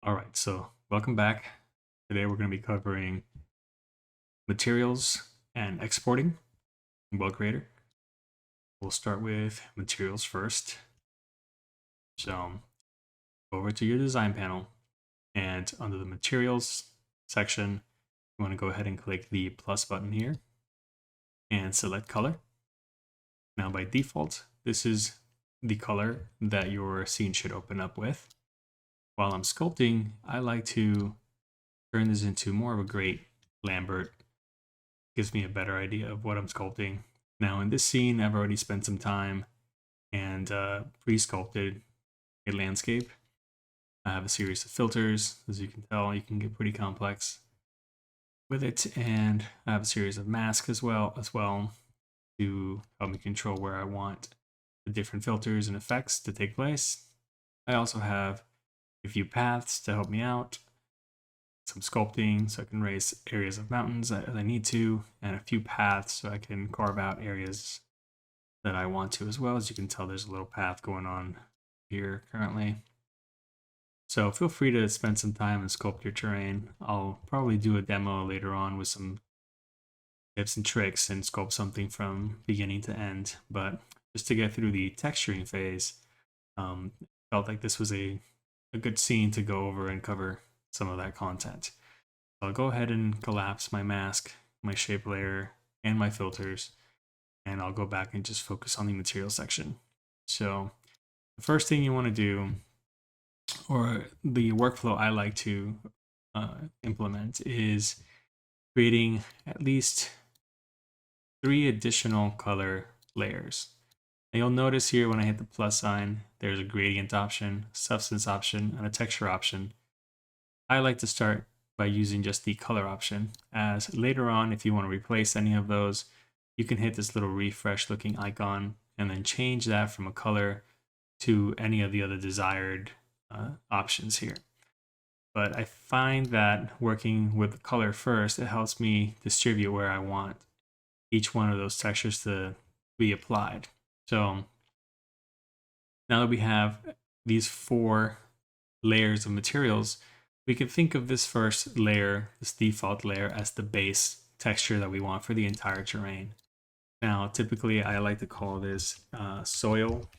All right, so welcome back. Today we're going to be covering materials and exporting in Weld Creator. We'll start with materials first. So go over to your design panel, and under the materials section, you want to go ahead and click the plus button here and select color. Now by default, this is the color that your scene should open up with. While I'm sculpting, I like to turn this into more of a gray Lambert. Gives me a better idea of what I'm sculpting. Now in this scene, I've already spent some time and pre-sculpted a landscape. I have a series of filters. As you can tell, you can get pretty complex with it, and I have a series of masks as well to help me control where I want the different filters and effects to take place. I also have a few paths to help me out, some sculpting so I can raise areas of mountains as I need to, and a few paths so I can carve out areas that I want to as well. As you can tell, there's a little path going on here currently. So feel free to spend some time and sculpt your terrain. I'll probably do a demo later on with some tips and tricks and sculpt something from beginning to end. But just to get through the texturing phase, felt like this was a good scene to go over and cover some of that content. So I'll go ahead and collapse my mask, my shape layer, and my filters, and I'll go back and just focus on the material section. So the first thing you want to do, or the workflow I like to implement, is creating at least 3 additional color layers. Now you'll notice here when I hit the plus sign, there's a gradient option, substance option, and a texture option. I like to start by using just the color option, as later on, if you want to replace any of those, you can hit this little refresh looking icon and then change that from a color to any of the other desired options here. But I find that working with the color first, it helps me distribute where I want each one of those textures to be applied. So now that we have these 4 layers of materials, we can think of this first layer, this default layer, as the base texture that we want for the entire terrain. Now, typically I like to call this soil,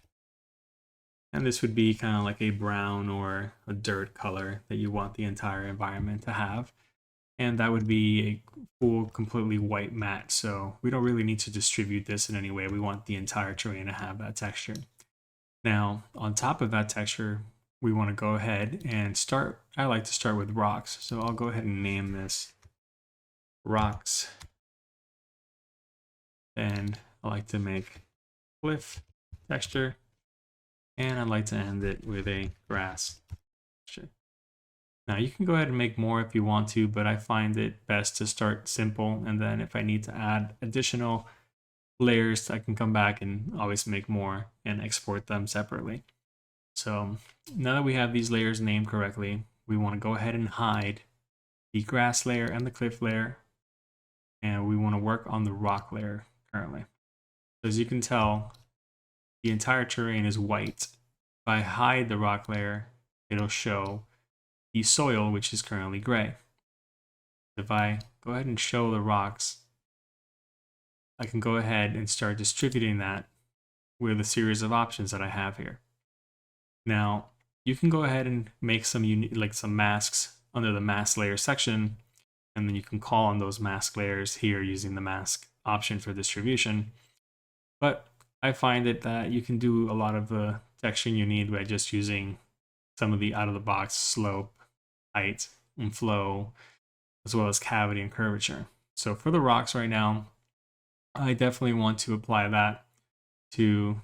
and this would be kind of like a brown or a dirt color that you want the entire environment to have. And that would be a full, completely white mat. So we don't really need to distribute this in any way. We want the entire terrain to have that texture. Now, on top of that texture, we want to go ahead and start. I like to start with rocks. So I'll go ahead and name this rocks. And I like to make cliff texture. And I'd like to end it with a grass texture. Now you can go ahead and make more if you want to, but I find it best to start simple, and then if I need to add additional layers, I can come back and always make more and export them separately. So now that we have these layers named correctly, we want to go ahead and hide the grass layer and the cliff layer, and we want to work on the rock layer currently. So as you can tell, the entire terrain is white. If I hide the rock layer, it'll show the soil, which is currently gray. If I go ahead and show the rocks, I can go ahead and start distributing that with a series of options that I have here. Now, you can go ahead and make some masks under the mask layer section, and then you can call on those mask layers here using the mask option for distribution. But I find that you can do a lot of the texturing you need by just using some of the out-of-the-box slope, height, and flow, as well as cavity and curvature. So for the rocks right now, I definitely want to apply that to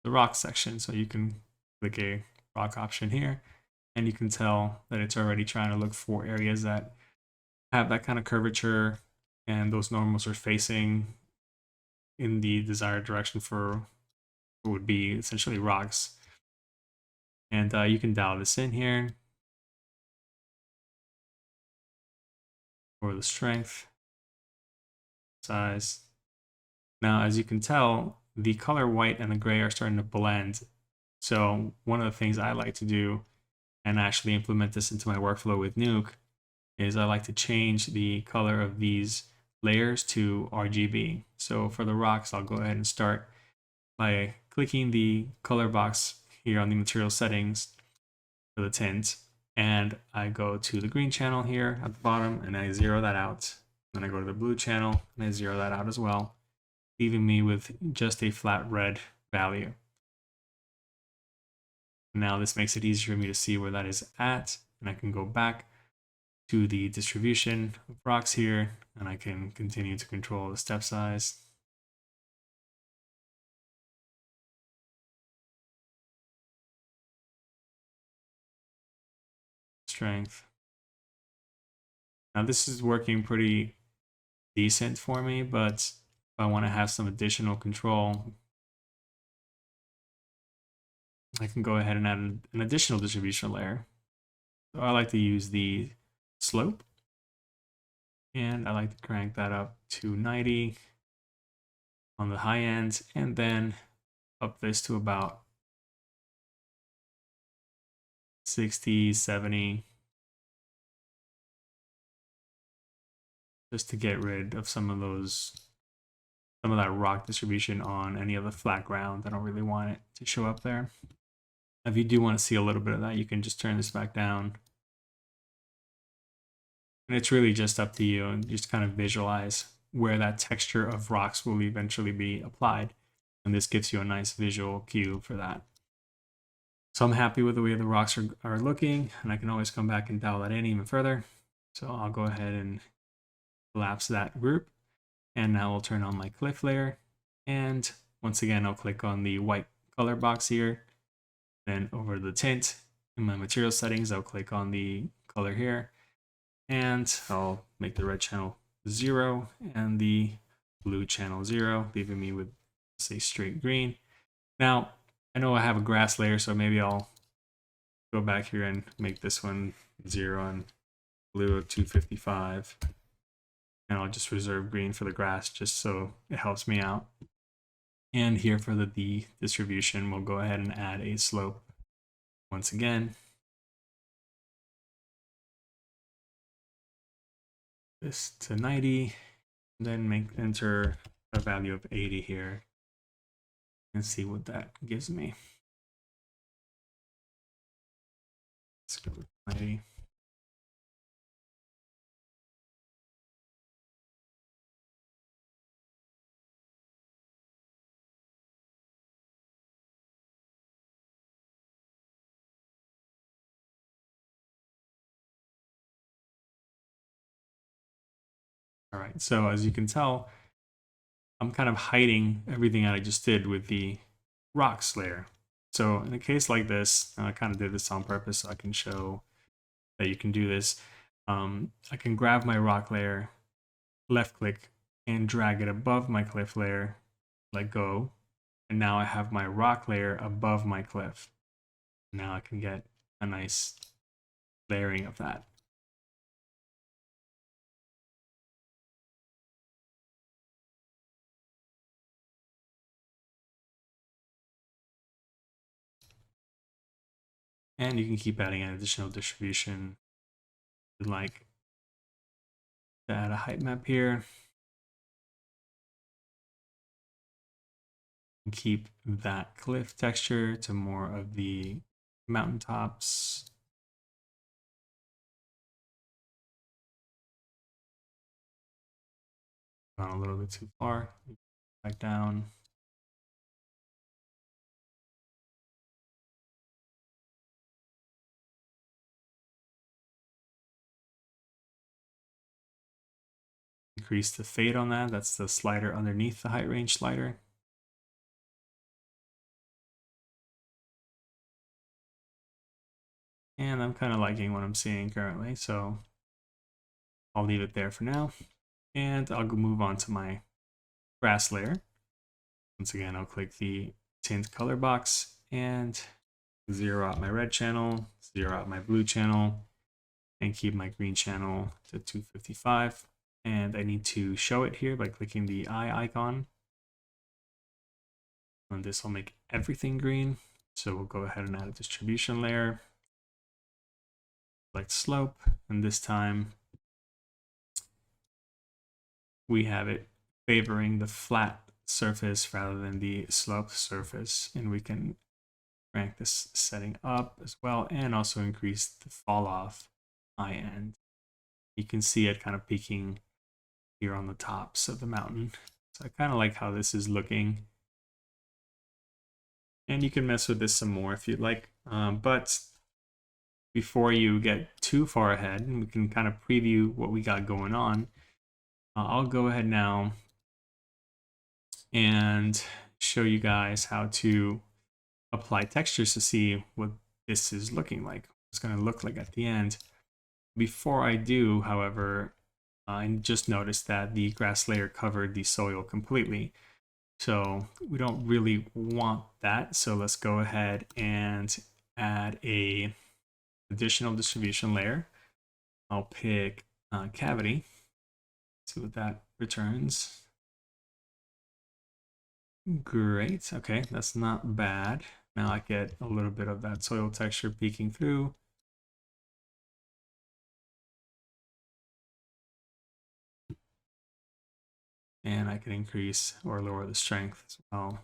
the rock section. So you can click a rock option here, and you can tell that it's already trying to look for areas that have that kind of curvature, and those normals are facing in the desired direction for what would be essentially rocks. And you can dial this in here for the strength, size. Now, as you can tell, the color white and the gray are starting to blend. So one of the things I like to do and actually implement this into my workflow with Nuke is I like to change the color of these layers to RGB. So for the rocks, I'll go ahead and start by clicking the color box here on the material settings for the tint, and I go to the green channel here at the bottom and I zero that out. Then I go to the blue channel and I zero that out as well, leaving me with just a flat red value. Now this makes it easier for me to see where that is at, and I can go back to the distribution of rocks here, and I can continue to control the step size. Strength. Now this is working pretty decent for me, but if I want to have some additional control, I can go ahead and add an additional distribution layer. So I like to use the slope, and I like to crank that up to 90 on the high end, and then up this to about 60, 70, just to get rid of some of that rock distribution on any of the flat ground. I don't really want it to show up there. If you do want to see a little bit of that, you can just turn this back down. And it's really just up to you, and just kind of visualize where that texture of rocks will eventually be applied. And this gives you a nice visual cue for that. So I'm happy with the way the rocks are looking, and I can always come back and dial that in even further. So I'll go ahead and collapse that group. And now I'll turn on my cliff layer. And once again, I'll click on the white color box here. Then over the tint, in my material settings, I'll click on the color here. And I'll make the red channel 0 and the blue channel 0, leaving me with, say, straight green. Now, I know I have a grass layer, so maybe I'll go back here and make this one 0 and blue of 255. And I'll just reserve green for the grass just so it helps me out. And here for the distribution, we'll go ahead and add a slope once again. This to 90, then enter a value of 80 here and see what that gives me. Let's go with 90. All right, so as you can tell, I'm kind of hiding everything that I just did with the rocks layer. So in a case like this, I kind of did this on purpose so I can show that you can do this. I can grab my rock layer, left click, and drag it above my cliff layer, let go, and now I have my rock layer above my cliff. Now I can get a nice layering of that. And you can keep adding an additional distribution. You'd like to add a height map here. And keep that cliff texture to more of the mountaintops. Gone a little bit too far. Back down. Increase the fade on that. That's the slider underneath the height range slider. And I'm kind of liking what I'm seeing currently, so I'll leave it there for now. And I'll move on to my grass layer. Once again, I'll click the tint color box and zero out my red channel, zero out my blue channel, and keep my green channel to 255. And I need to show it here by clicking the eye icon. And this will make everything green. So we'll go ahead and add a distribution layer. select slope, and this time we have it favoring the flat surface rather than the sloped surface, and we can crank this setting up as well and also increase the fall off high end. You can see it kind of peaking here on the tops of the mountain. So I kind of like how this is looking. And you can mess with this some more if you'd like. But before you get too far ahead, and we can kind of preview what we got going on, I'll go ahead now and show you guys how to apply textures to see what this is looking like. It's going to look like at the end. Before I do, however, I just noticed that the grass layer covered the soil completely. So we don't really want that. So let's go ahead and add a additional distribution layer. I'll pick cavity, see what that returns. Great, okay, that's not bad. Now I get a little bit of that soil texture peeking through. And I can increase or lower the strength as well.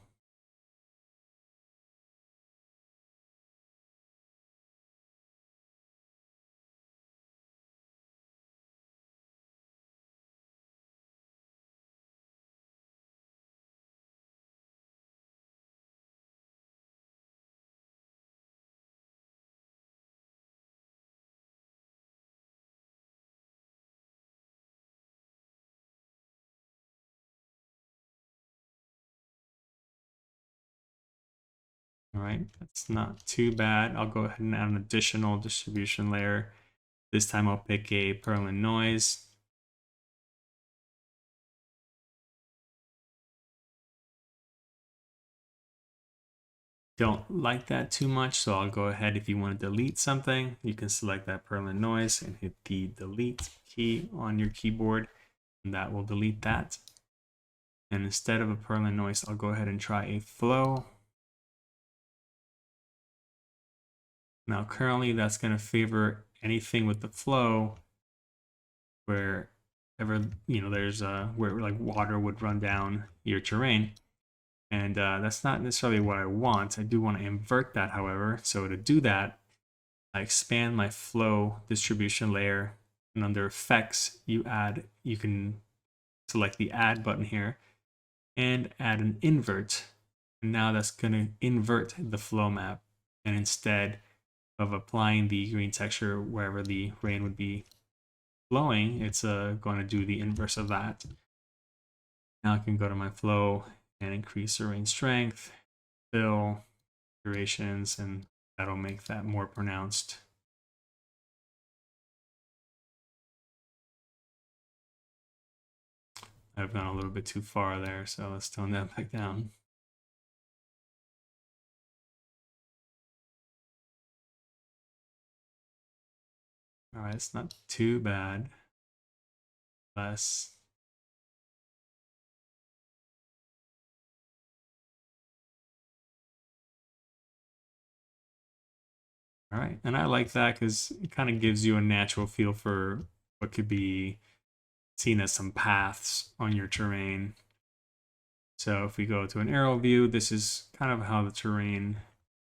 All right, that's not too bad. I'll go ahead and add an additional distribution layer. This time I'll pick a Perlin noise. Don't like that too much, so I'll go ahead. If you want to delete something, you can select that Perlin noise and hit the delete key on your keyboard, and that will delete that. And instead of a Perlin noise, I'll go ahead and try a flow. Now currently that's going to favor anything with the flow wherever, there's where like water would run down your terrain. And that's not necessarily what I want. I do want to invert that, however. So to do that, I expand my flow distribution layer, and under effects, you can select the add button here and add an invert. And now that's going to invert the flow map. And instead of applying the green texture wherever the rain would be flowing, it's going to do the inverse of that. Now I can go to my flow and increase the rain strength, fill, durations, and that'll make that more pronounced. I've gone a little bit too far there, so let's tone that back down. All right, it's not too bad. Less. All right, and I like that because it kind of gives you a natural feel for what could be seen as some paths on your terrain. So if we go to an aerial view, this is kind of how the terrain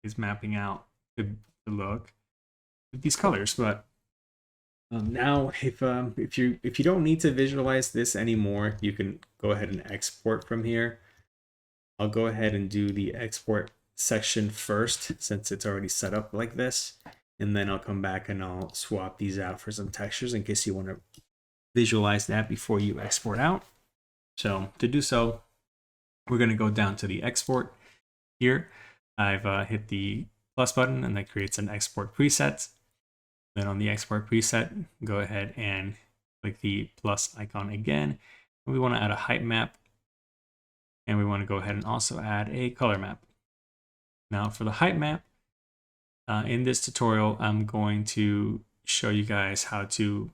is mapping out to look with these colors. But now, if you don't need to visualize this anymore, you can go ahead and export from here. I'll go ahead and do the export section first, since it's already set up like this, and then I'll come back and I'll swap these out for some textures in case you want to visualize that before you export out. So to do so, we're going to go down to the export here. I've hit the plus button, and that creates an export preset. Then on the export preset, go ahead and click the plus icon again. We want to add a height map, and we want to go ahead and also add a color map. Now for the height map, in this tutorial, I'm going to show you guys how to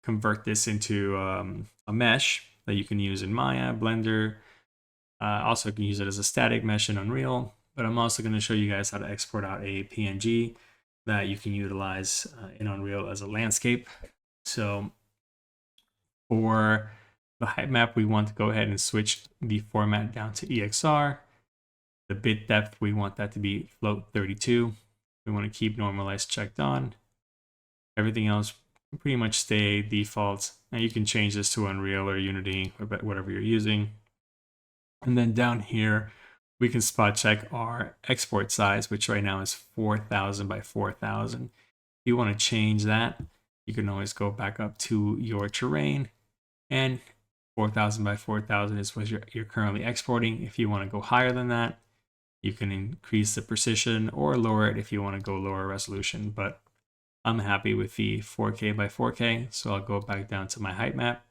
convert this into a mesh that you can use in Maya, Blender. Also, you can use it as a static mesh in Unreal, but I'm also going to show you guys how to export out a PNG that you can utilize in Unreal as a landscape. So for the height map, we want to go ahead and switch the format down to EXR. The bit depth, we want that to be float 32. We want to keep normalize checked on. Everything else pretty much stay default. Now you can change this to Unreal or Unity or whatever you're using. And then down here, we can spot check our export size, which right now is 4,000 by 4,000. If you want to change that, you can always go back up to your terrain, and 4,000 by 4,000 is what you're currently exporting. If you want to go higher than that, you can increase the precision or lower it if you want to go lower resolution. But I'm happy with the 4K by 4K, so I'll go back down to my height map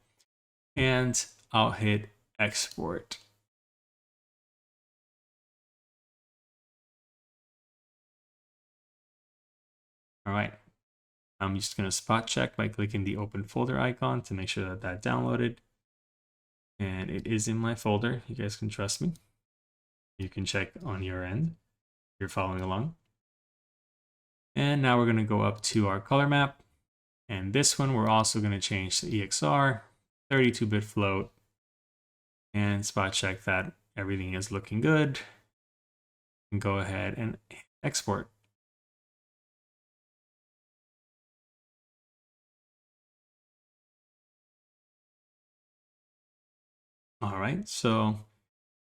and I'll hit export. All right, I'm just going to spot check by clicking the open folder icon to make sure that that downloaded. And it is in my folder. You guys can trust me. You can check on your end if you're following along. And now we're going to go up to our color map. And this one, we're also going to change to EXR, 32-bit float, and spot check that everything is looking good. And go ahead and export. All right, so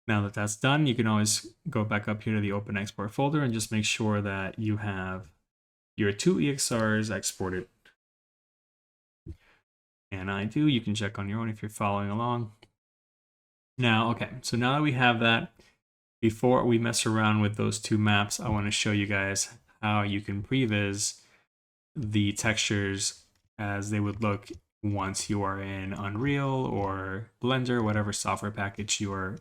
now that that's done, you can always go back up here to the open export folder and just make sure that you have your 2 EXRs exported. And I do. You can check on your own if you're following along. Now, okay, so now that we have that, before we mess around with those 2 maps, I want to show you guys how you can previs the textures as they would look once you are in Unreal or Blender, whatever software package you are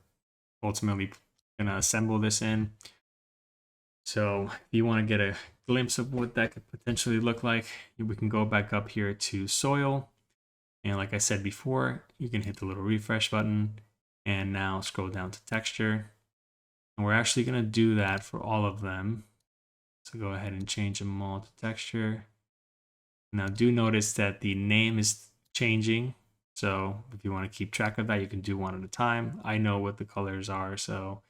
ultimately going to assemble this in. So if you want to get a glimpse of what that could potentially look like, we can go back up here to soil. And like I said before, you can hit the little refresh button and now scroll down to texture. And we're actually going to do that for all of them. So go ahead and change them all to texture. Now do notice that the name is changing. So if you want to keep track of that, you can do one at a time. I know what the colors are, so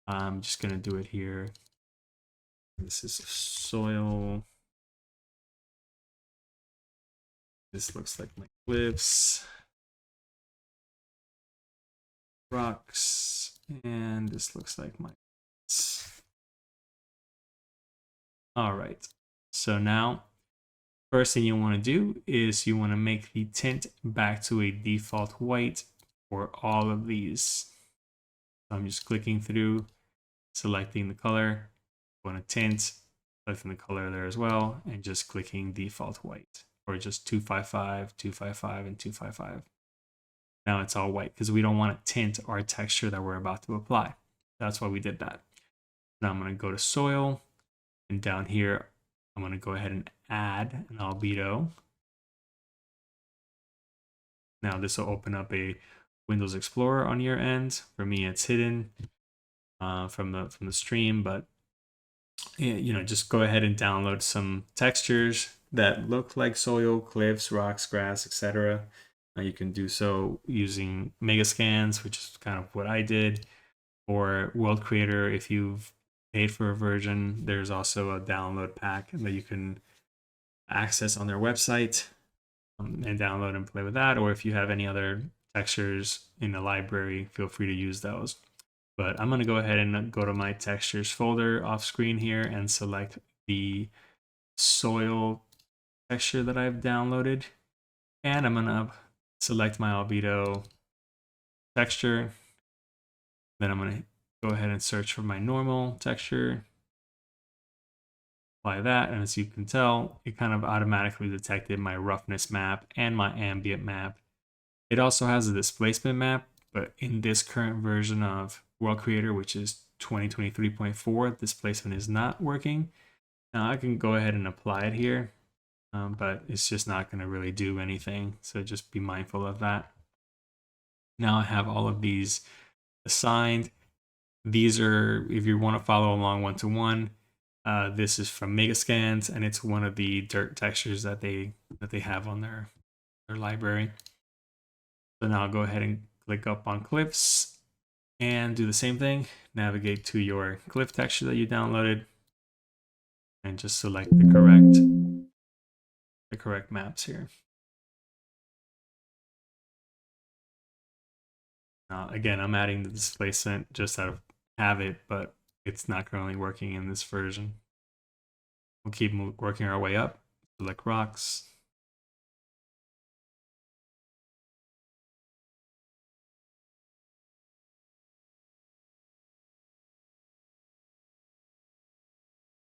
I'm just going to do it here. This is soil. This looks like my cliffs, rocks, and this looks like my. All right, so now first thing you want to do is you want to make the tint back to a default white for all of these. So I'm just clicking through, selecting the color, going to tint, selecting the color there as well, and just clicking default white, or just 255, 255, and 255. Now it's all white because we don't want to tint our texture that we're about to apply. That's why we did that. Now I'm going to go to soil, and down here, I'm going to go ahead and add an albedo. Now this will open up a Windows Explorer on your end. For me, it's hidden from the stream, but you know, just go ahead and download some textures that look like soil, cliffs, rocks, grass, etc. You can do so using Megascans, which is kind of what I did, or World Creator. If you've paid for a version, there's also a download pack that you can access on their website and download and play with that. Or if you have any other textures in the library, feel free to use those. But I'm going to go ahead and go to my textures folder off screen here and select the soil texture that I've downloaded. And I'm going to select my albedo texture. Then I'm going to go ahead and search for my normal texture. Apply that, and as you can tell, it kind of automatically detected my roughness map and my ambient map. It also has a displacement map, but in this current version of World Creator, which is 2023.4, displacement is not working. Now I can go ahead and apply it here, but it's just not going to really do anything, so just be mindful of that. Now I have all of these assigned. These are, if you want to follow along one-to-one, This is from Megascans, and it's one of the dirt textures that they have on their library. So now I'll go ahead and click up on cliffs and do the same thing. Navigate to your cliff texture that you downloaded and just select the correct maps here. Again, I'm adding the displacement just out of habit, but it's not currently working in this version. We'll keep working our way up. Select rocks.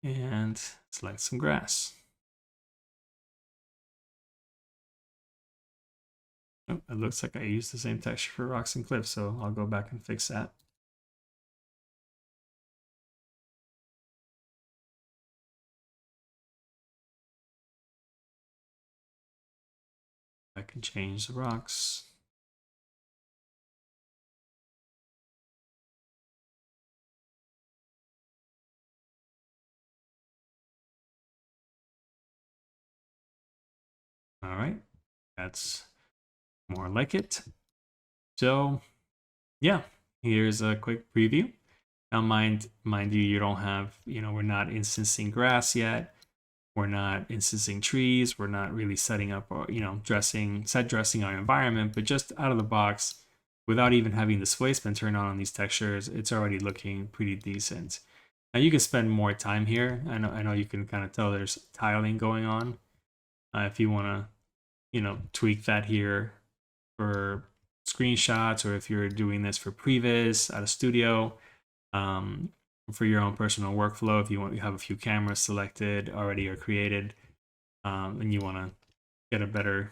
And select some grass. Oh, it looks like I used the same texture for rocks and cliffs, so I'll go back and fix that. I can change the rocks. All right, that's more like it. So yeah, here's a quick preview. Now mind you, you don't have, we're not instancing grass yet. We're not instancing trees. We're not really setting up, or dressing our environment, but just out of the box, without even having displacement turned on these textures, it's already looking pretty decent. Now you can spend more time here. I know you can kind of tell there's tiling going on. If you want to, tweak that here for screenshots, or if you're doing this for previs at a studio, for your own personal workflow, if you have a few cameras selected already or created, and you want to get a better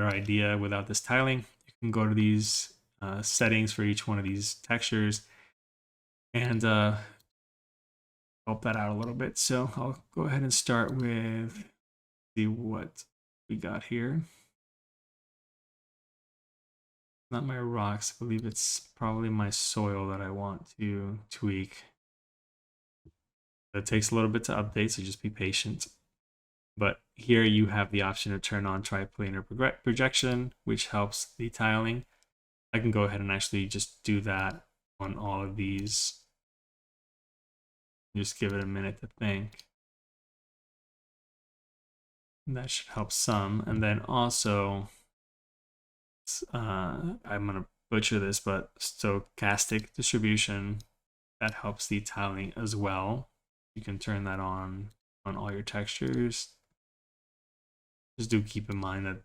idea without this tiling, you can go to these settings for each one of these textures and help that out a little bit. So I'll go ahead and start with, see what we got here. Not my rocks, I believe it's probably my soil that I want to tweak. It takes a little bit to update, so just be patient. But here you have the option to turn on triplanar projection, which helps the tiling. I can go ahead and actually just do that on all of these. Just give it a minute to think. And that should help some. And then also, I'm going to butcher this, but stochastic distribution, that helps the tiling as well. You can turn that on all your textures. Just do keep in mind that,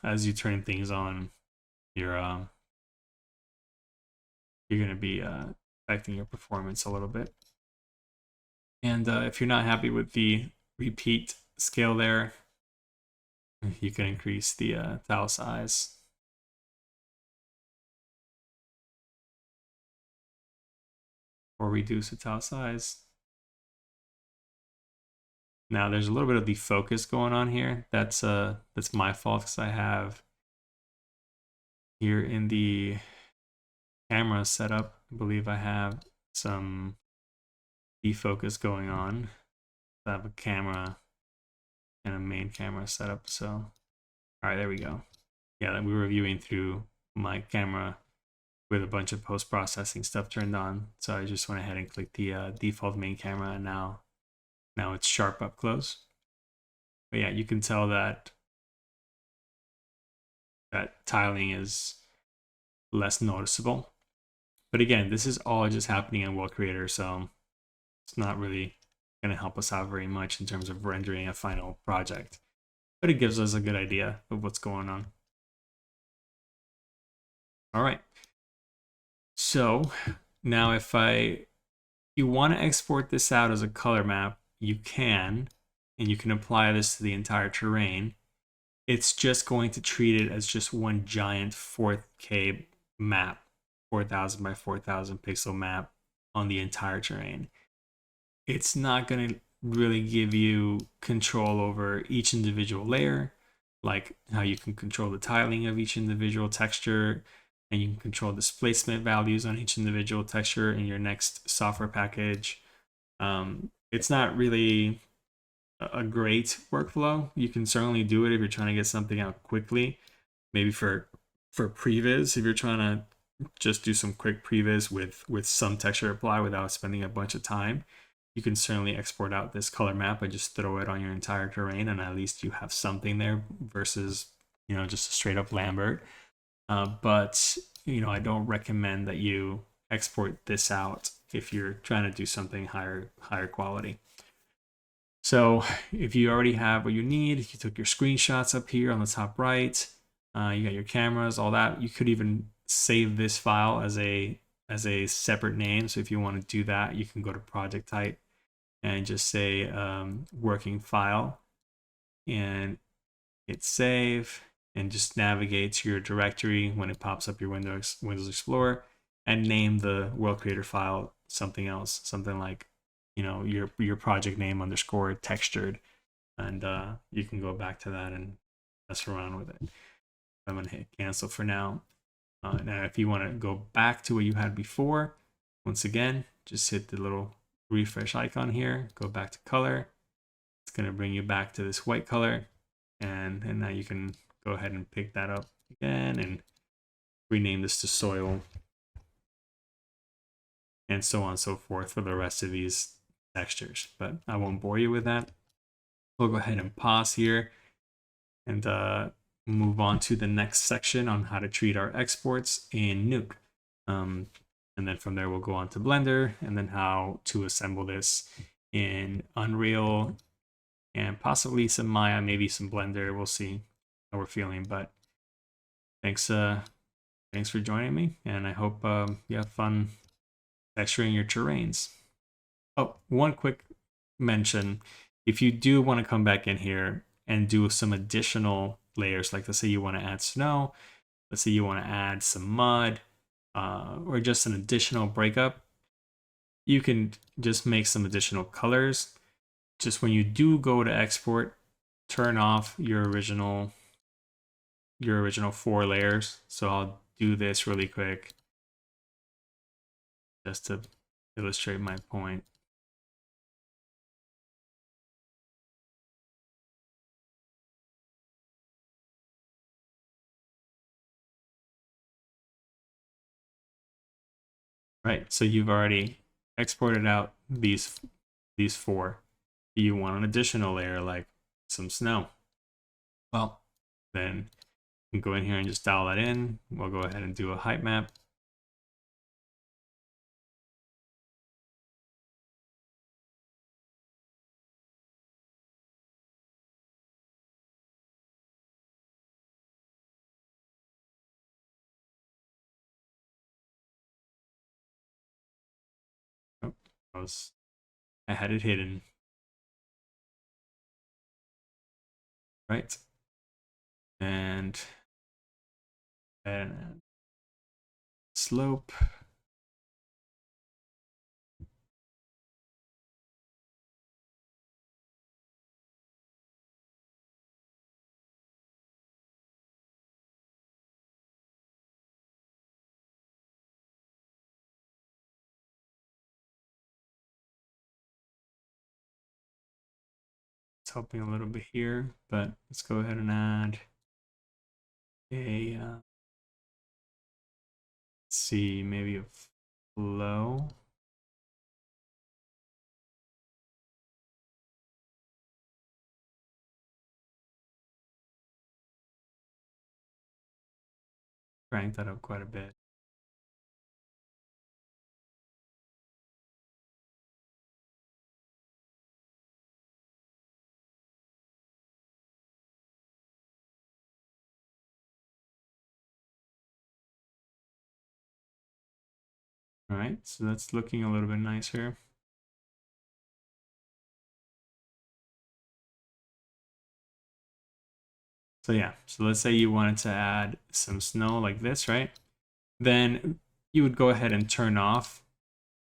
as you turn things on, you're going to be affecting your performance a little bit. And if you're not happy with the repeat scale there, you can increase the tile size. Or reduce the tile size. Now there's a little bit of the focus going on here. That's my fault, because I have here in the camera setup, I believe I have some defocus going on. I have a camera and a main camera setup. So, all right, there we go. Yeah, we were viewing through my camera with a bunch of post-processing stuff turned on. So I just went ahead and clicked the default main camera, and now it's sharp up close. But yeah, you can tell that tiling is less noticeable. But again, this is all just happening in World Creator, so it's not really going to help us out very much in terms of rendering a final project. But it gives us a good idea of what's going on. All right. So now if you want to export this out as a color map, you can, and you can apply this to the entire terrain. It's just going to treat it as just one giant 4K map, 4,000 by 4,000 pixel map on the entire terrain. It's not going to really give you control over each individual layer, like how you can control the tiling of each individual texture, and you can control displacement values on each individual texture in your next software package. It's not really a great workflow. You can certainly do it if you're trying to get something out quickly. Maybe for previs, if you're trying to just do some quick previs with some texture apply without spending a bunch of time, you can certainly export out this color map and just throw it on your entire terrain, and at least you have something there versus just a straight up Lambert. But I don't recommend that you export this out if you're trying to do something higher quality. So if you already have what you need, you took your screenshots up here on the top right, you got your cameras, all that. You could even save this file as a separate name. So if you want to do that, you can go to project type and just say working file and hit save, and just navigate to your directory when it pops up your Windows Explorer, and name the world creator file something else, something like your project name underscore textured, and you can go back to that and mess around with it. I'm gonna hit cancel for now. Now if you want to go back to what you had before, once again just hit the little refresh icon here, go back to color. It's going to bring you back to this white color, and now you can go ahead and pick that up again and rename this to soil, and so on and so forth for the rest of these textures. But I won't bore you with that. We'll go ahead and pause here and move on to the next section on how to treat our exports in Nuke. And then from there, we'll go on to Blender, and then how to assemble this in Unreal, and possibly some Maya, maybe some Blender. We'll see how we're feeling. But thanks for joining me, and I hope you have fun texturing your terrains. Oh, one quick mention. If you do want to come back in here and do some additional layers, like let's say you want to add snow, let's say you want to add some mud, or just an additional breakup, you can just make some additional colors. Just when you do go to export, turn off your original 4 layers. So I'll do this really quick just to illustrate my point. Right, so you've already exported out these 4. You want an additional layer like some snow. Well, then you can go in here and just dial that in. We'll go ahead and do a height map. Oh, I had it hidden. Right. And slope. It's helping a little bit here, but let's go ahead and add a, let's see, maybe a flow. Crank that up quite a bit. All right, so that's looking a little bit nicer. So yeah, so let's say you wanted to add some snow like this, right? Then you would go ahead and turn off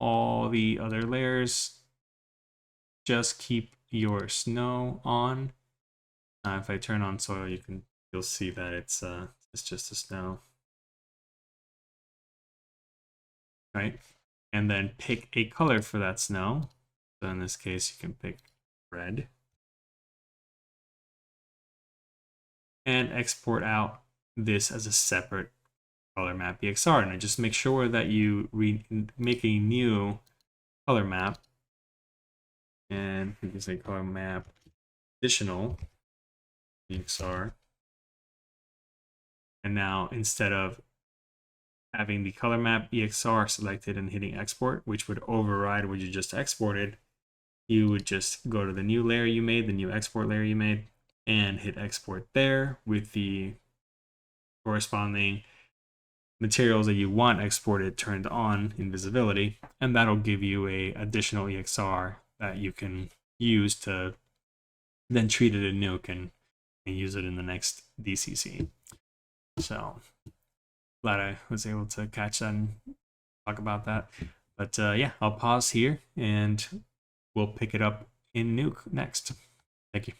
all the other layers. Just keep your snow on. If I turn on soil, you'll see that it's just a snow. Right? And then pick a color for that snow. So in this case, you can pick red and export out this as a separate color map EXR. And just make sure that you make a new color map, and we can say color map additional EXR. And now instead of having the color map EXR selected and hitting export, which would override what you just exported, you would just go to the new layer you made, the new export layer you made, and hit export there with the corresponding materials that you want exported turned on in visibility, and that'll give you a additional EXR that you can use to then treat it in Nuke and use it in the next DCC. So glad I was able to catch that and talk about that. But yeah, I'll pause here and we'll pick it up in Nuke next. Thank you.